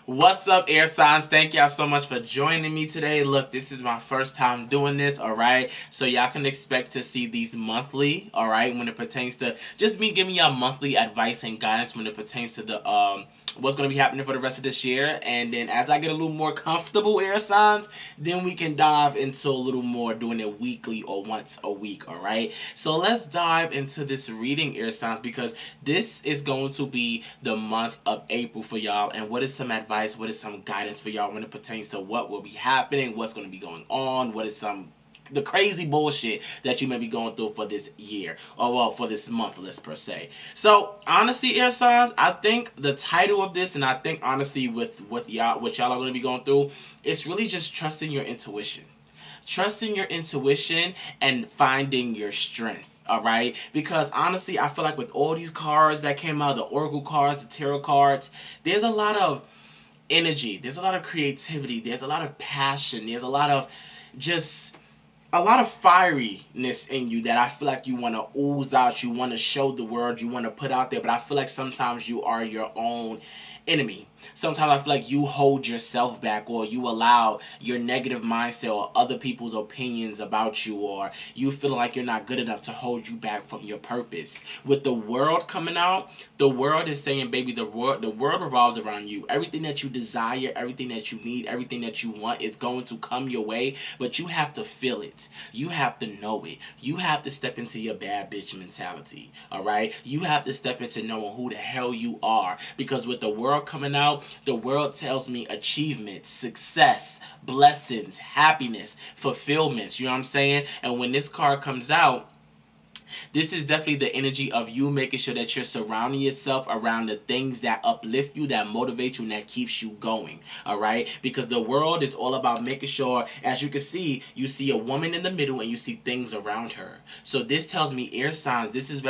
What's up, air signs? Thank y'all so much for joining me today. Look, this is my first time doing this, all right? So y'all can expect to see these monthly, all right? When it pertains to just me giving y'all monthly advice and guidance when it pertains to the what's going to be happening for the rest of this year. And then as I get a little more comfortable, air signs, then we can dive into a little more doing it weekly or once a week, all right? So let's dive into this reading, air signs, because this is going to be the month of April for y'all. And what is some advice? What is some guidance for y'all when it pertains to what will be happening? What's going to be going on? What is some the crazy bullshit that you may be going through for this year, or well, for this month, let's per se. So honestly, air signs, I think the title of this, and I think honestly with y'all, what y'all are going to be going through, it's really just trusting your intuition. Trusting your intuition and finding your strength. All right, because honestly, I feel like with all these cards that came out, the Oracle cards, the Tarot cards, there's a lot of energy, there's a lot of creativity, there's a lot of passion, there's a lot of just a lot of fieriness in you that I feel like you want to ooze out, you want to show the world, you want to put out there, but I feel like sometimes you are your own enemy. Sometimes I feel like you hold yourself back, or you allow your negative mindset or other people's opinions about you, or you feeling like you're not good enough to hold you back from your purpose. With the world coming out, the world is saying, baby, the world revolves around you. Everything that you desire, everything that you need, everything that you want is going to come your way, but you have to feel it. You have to know it. You have to step into your bad bitch mentality. All right? You have to step into knowing who the hell you are, because with the world coming out, the world tells me achievement, success, blessings, happiness, fulfillments. You know what I'm saying? And when this card comes out, this is definitely the energy of you making sure that you're surrounding yourself around the things that uplift you, that motivate you, and that keeps you going. All right? Because the world is all about making sure, as you can see, you see a woman in the middle and you see things around her. So this tells me, air signs, this is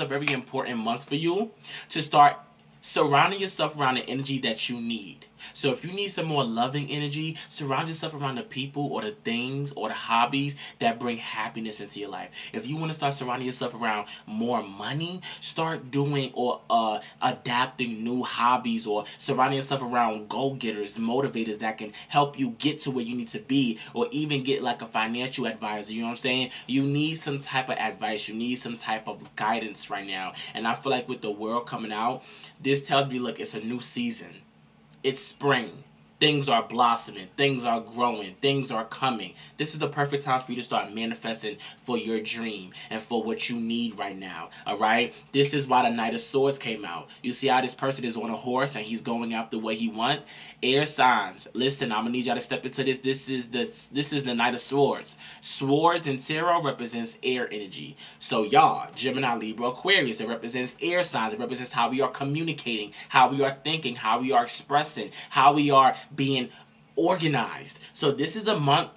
a very important month for you to start surrounding yourself around the energy that you need. So if you need some more loving energy, surround yourself around the people or the things or the hobbies that bring happiness into your life. If you want to start surrounding yourself around more money, start doing or adapting new hobbies, or surrounding yourself around go-getters, motivators that can help you get to where you need to be, or even get like a financial advisor. You know what I'm saying? You need some type of advice. You need some type of guidance right now. And I feel like with the world coming out, this tells me, look, it's a new season. It's spring. Things are blossoming. Things are growing. Things are coming. This is the perfect time for you to start manifesting for your dream and for what you need right now. All right? This is why the Knight of Swords came out. You see how this person is on a horse and he's going after what he wants? Air signs. Listen, I'm going to need y'all to step into this. This is the Knight of Swords. Swords in tarot represents air energy. So y'all, Gemini, Libra, Aquarius, it represents air signs. It represents how we are communicating, how we are thinking, how we are expressing, how we are being organized. So this is the month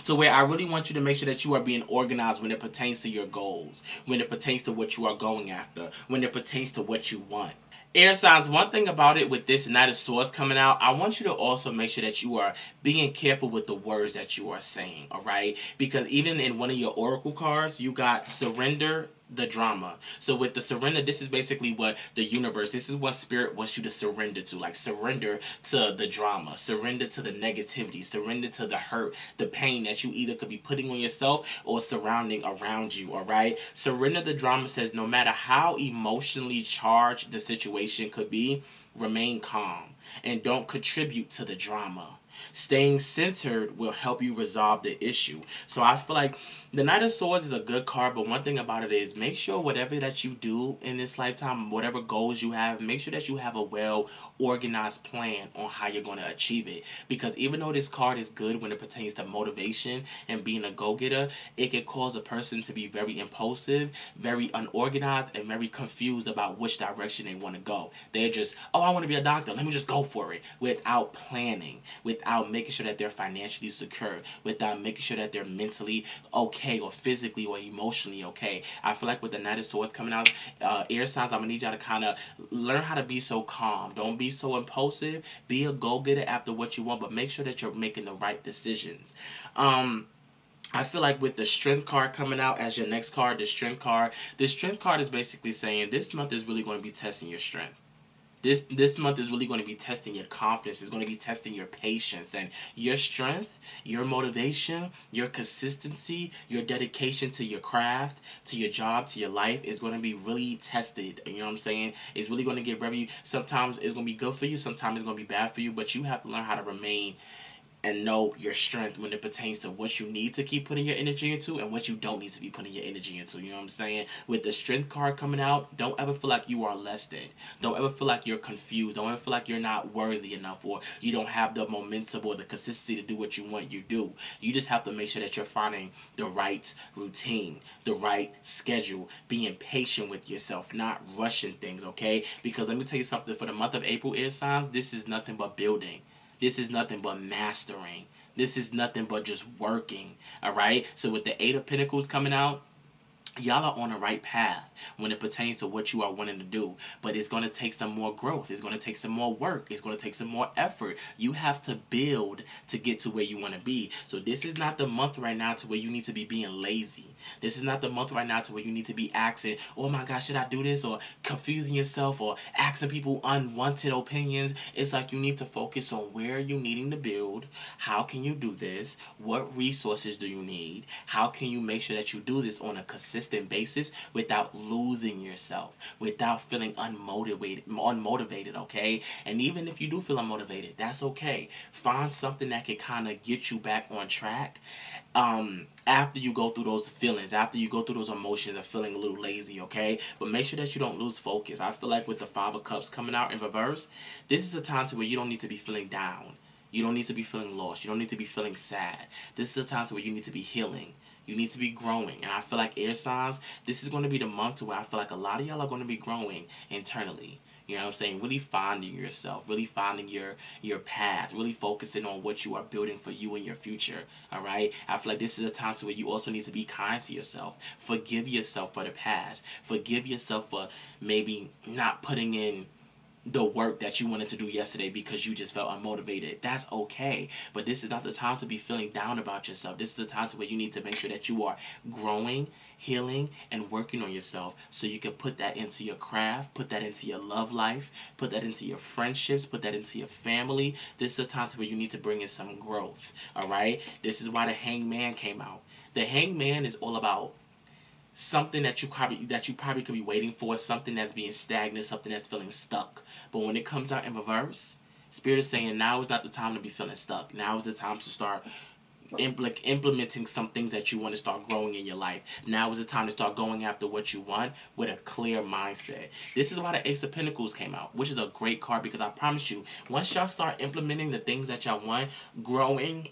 to where I really want you to make sure that you are being organized when it pertains to your goals, when it pertains to what you are going after, when it pertains to what you want. Air signs, one thing about it with this Knight of Swords coming out, I want you to also make sure that you are being careful with the words that you are saying, all right? Because even in one of your oracle cards, you got surrender the drama. So with the surrender, this is basically what the universe, this is what spirit wants you to surrender to. Like surrender to the drama, surrender to the negativity, surrender to the hurt, the pain that you either could be putting on yourself or surrounding around you, all right? Surrender the drama says no matter how emotionally charged the situation could be, remain calm and don't contribute to the drama. Staying centered will help you resolve the issue. So I feel like the Knight of Swords is a good card, but one thing about it is make sure whatever that you do in this lifetime, whatever goals you have, make sure that you have a well organized plan on how you're going to achieve it. Because even though this card is good when it pertains to motivation and being a go-getter, it can cause a person to be very impulsive, very unorganized, and very confused about which direction they want to go. They're just, oh, I want to be a doctor, let me just go for it, without planning, without making sure that they're financially secure, without making sure that they're mentally okay or physically or emotionally okay. I feel like with the Knight of Swords coming out, air signs, I'm going to need y'all to kind of learn how to be so calm. Don't be so impulsive. Be a go-getter after what you want, but make sure that you're making the right decisions. I feel like with the Strength card coming out as your next card, the Strength card is basically saying this month is really going to be testing your strength. This month is really going to be testing your confidence. It's going to be testing your patience and your strength, your motivation, your consistency, your dedication to your craft, to your job, to your life is going to be really tested. You know what I'm saying? It's really going to get very. Sometimes it's going to be good for you. Sometimes it's going to be bad for you. But you have to learn how to remain and know your strength when it pertains to what you need to keep putting your energy into and what you don't need to be putting your energy into. You know what I'm saying? With the strength card coming out, don't ever feel like you are less than. Don't ever feel like you're confused. Don't ever feel like you're not worthy enough or you don't have the momentum or the consistency to do what you want you do. You just have to make sure that you're finding the right routine, the right schedule, being patient with yourself, not rushing things, okay? Because let me tell you something, for the month of April, air signs, this is nothing but building. This is nothing but mastering. This is nothing but just working. All right? So with the Eight of Pentacles coming out, y'all are on the right path when it pertains to what you are wanting to do, but it's going to take some more growth. It's going to take some more work. It's going to take some more effort. You have to build to get to where you want to be. So this is not the month right now to where you need to be being lazy. This is not the month right now to where you need to be asking, oh my gosh, should I do this, or confusing yourself or asking people unwanted opinions. It's like you need to focus on where you're needing to build. How can you do this? What resources do you need? How can you make sure that you do this on a consistent basis without losing yourself, without feeling unmotivated, okay? And even if you do feel unmotivated, that's okay. Find something that can kind of get you back on track after you go through those feelings, after you go through those emotions of feeling a little lazy, okay? But make sure that you don't lose focus. I feel like with the Five of Cups coming out in reverse, this is a time to where you don't need to be feeling down. You don't need to be feeling lost. You don't need to be feeling sad. This is a time to where you need to be healing. You need to be growing. And I feel like air signs, this is going to be the month to where I feel like a lot of y'all are going to be growing internally. You know what I'm saying? Really finding yourself, really finding your path, really focusing on what you are building for you in your future. All right? I feel like this is a time to where you also need to be kind to yourself. Forgive yourself for the past. Forgive yourself for maybe not putting in the work that you wanted to do yesterday because you just felt unmotivated. That's okay. But this is not the time to be feeling down about yourself. This is the time to where you need to make sure that you are growing, healing, and working on yourself so you can put that into your craft, put that into your love life, put that into your friendships, put that into your family. This is a time to where you need to bring in some growth. All right? This is why the Hangman came out. The Hangman is all about something that you probably could be waiting for, something that's being stagnant, something that's feeling stuck. But when it comes out in reverse, Spirit is saying now is not the time to be feeling stuck. Now is the time to start implementing some things that you want to start growing in your life. Now is the time to start going after what you want with a clear mindset. This is why the Ace of Pentacles came out, which is a great card because I promise you, once y'all start implementing the things that y'all want, growing,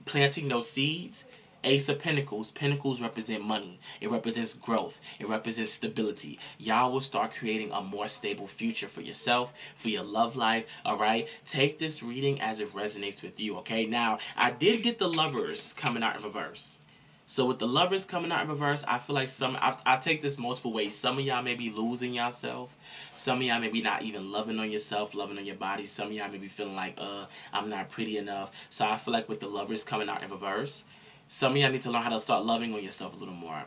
planting those seeds, Ace of Pentacles. Pentacles represent money. It represents growth. It represents stability. Y'all will start creating a more stable future for yourself, for your love life, all right? Take this reading as it resonates with you, okay? Now, I did get the Lovers coming out in reverse. So with the Lovers coming out in reverse, I feel like I take this multiple ways. Some of y'all may be losing yourself. Some of y'all may be not even loving on yourself, loving on your body. Some of y'all may be feeling like, I'm not pretty enough. So I feel like with the Lovers coming out in reverse, some of y'all need to learn how to start loving on yourself a little more.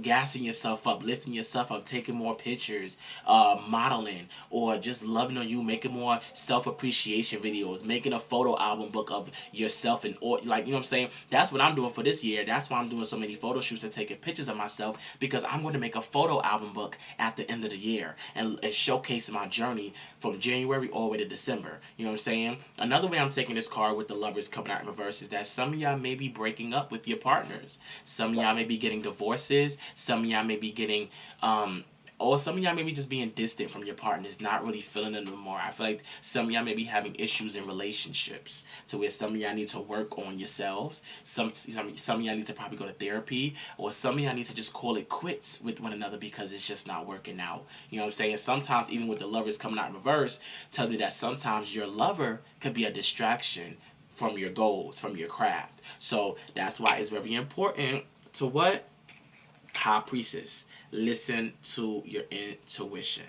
Gassing yourself up, lifting yourself up, taking more pictures, modeling, or just loving on you, making more self-appreciation videos, making a photo album book of yourself, or like, you know what I'm saying? That's what I'm doing for this year. That's why I'm doing so many photo shoots and taking pictures of myself, because I'm going to make a photo album book at the end of the year and showcase my journey from January all the way to December. You know what I'm saying? Another way I'm taking this card with the Lovers coming out in reverse is that some of y'all may be breaking up with your partners. Some of y'all may be getting divorces. Some of y'all may be getting, or some of y'all may be just being distant from your partners, not really feeling them anymore. I feel like some of y'all may be having issues in relationships to where some of y'all need to work on yourselves. Some of y'all need to probably go to therapy, or some of y'all need to just call it quits with one another because it's just not working out. You know what I'm saying? Sometimes even with the Lovers coming out in reverse, tells me that sometimes your lover could be a distraction from your goals, from your craft. So that's why it's very important to what? High Priestess. Listen to your intuition.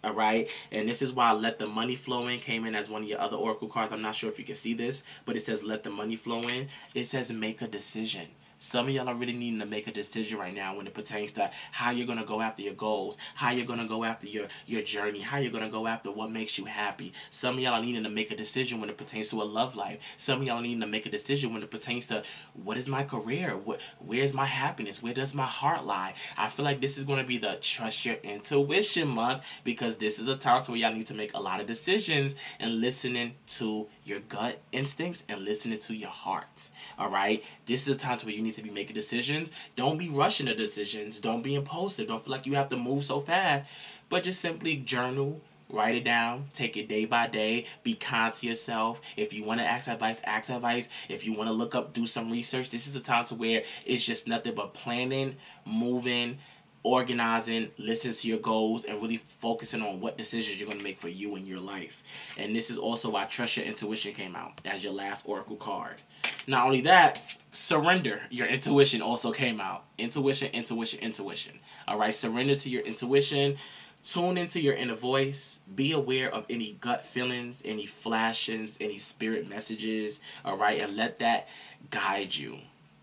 All right? And this is why Let the Money Flow In came in as one of your other oracle cards. I'm not sure if you can see this, but it says Let the Money Flow In. It says make a decision. Some of y'all are really needing to make a decision right now when it pertains to how you're going to go after your goals, how you're going to go after your journey, how you're going to go after what makes you happy. Some of y'all are needing to make a decision when it pertains to a love life. Some of y'all are needing to make a decision when it pertains to what is my career, where's my happiness, where does my heart lie. I feel like this is going to be the trust your intuition month, because this is a time where y'all need to make a lot of decisions and listening to your gut instincts and listening to your heart. All right, this is a time where you need to be making decisions. Don't be rushing the decisions. Don't be impulsive. Don't feel like you have to move so fast, but just simply journal. Write it down. Take it day by day. Be kind to yourself. If you want to ask advice, ask advice. If you want to look up, do some research. This is a time to where it's just nothing but planning, moving, organizing, listening to your goals, and really focusing on what decisions you're going to make for you in your life. And this is also why Trust Your Intuition came out as your last oracle card. Not only that, Surrender Your Intuition also came out. Intuition, intuition, intuition. All right, surrender to your intuition. Tune into your inner voice. Be aware of any gut feelings, any flashings, any spirit messages. All right, and let that guide you.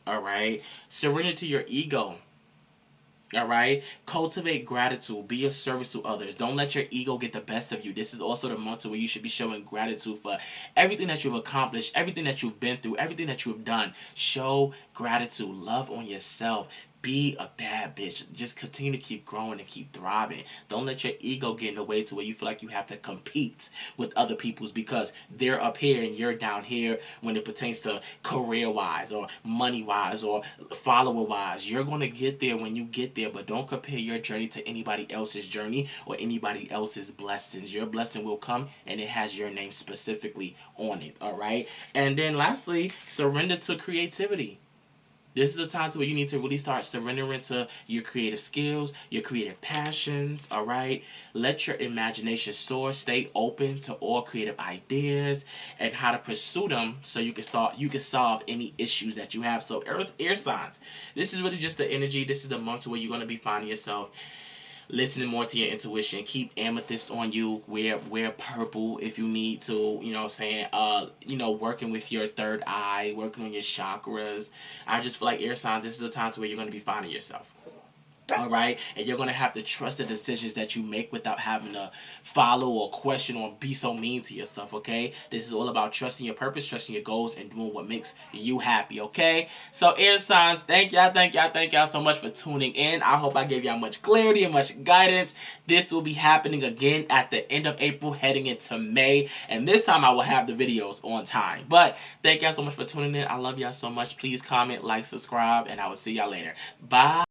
All right, surrender to your ego. All right, cultivate gratitude. Be a service to others. Don't let your ego get the best of you. This is also the month where you should be showing gratitude for everything that you've accomplished, everything that you've been through, everything that you've done. Show gratitude. Love on yourself. Be a bad bitch. Just continue to keep growing and keep thriving. Don't let your ego get in the way to where you feel like you have to compete with other people's because they're up here and you're down here when it pertains to career-wise or money-wise or follower-wise. You're going to get there when you get there, but don't compare your journey to anybody else's journey or anybody else's blessings. Your blessing will come and it has your name specifically on it, all right? And then lastly, surrender to creativity. This is the time where you need to really start surrendering to your creative skills, your creative passions, all right? Let your imagination soar. Stay open to all creative ideas and how to pursue them so you can solve any issues that you have. So Earth air signs. This is really just the energy. This is the month where you're going to be finding yourself listening more to your intuition. Keep amethyst on you. Wear purple if you need to. You know what I'm saying? Working with your third eye, working on your chakras. I just feel like air signs, this is a time to where you're going to be finding yourself. All right, and you're gonna have to trust the decisions that you make without having to follow or question or be so mean to yourself. Okay, this is all about trusting your purpose, trusting your goals, and doing what makes you happy. Okay, so air signs, thank y'all so much for tuning in. I hope I gave y'all much clarity and much guidance. This will be happening again at the end of April, heading into May, and this time I will have the videos on time. But thank y'all so much for tuning in. I love y'all so much. Please comment, like, subscribe, and I will see y'all later. Bye.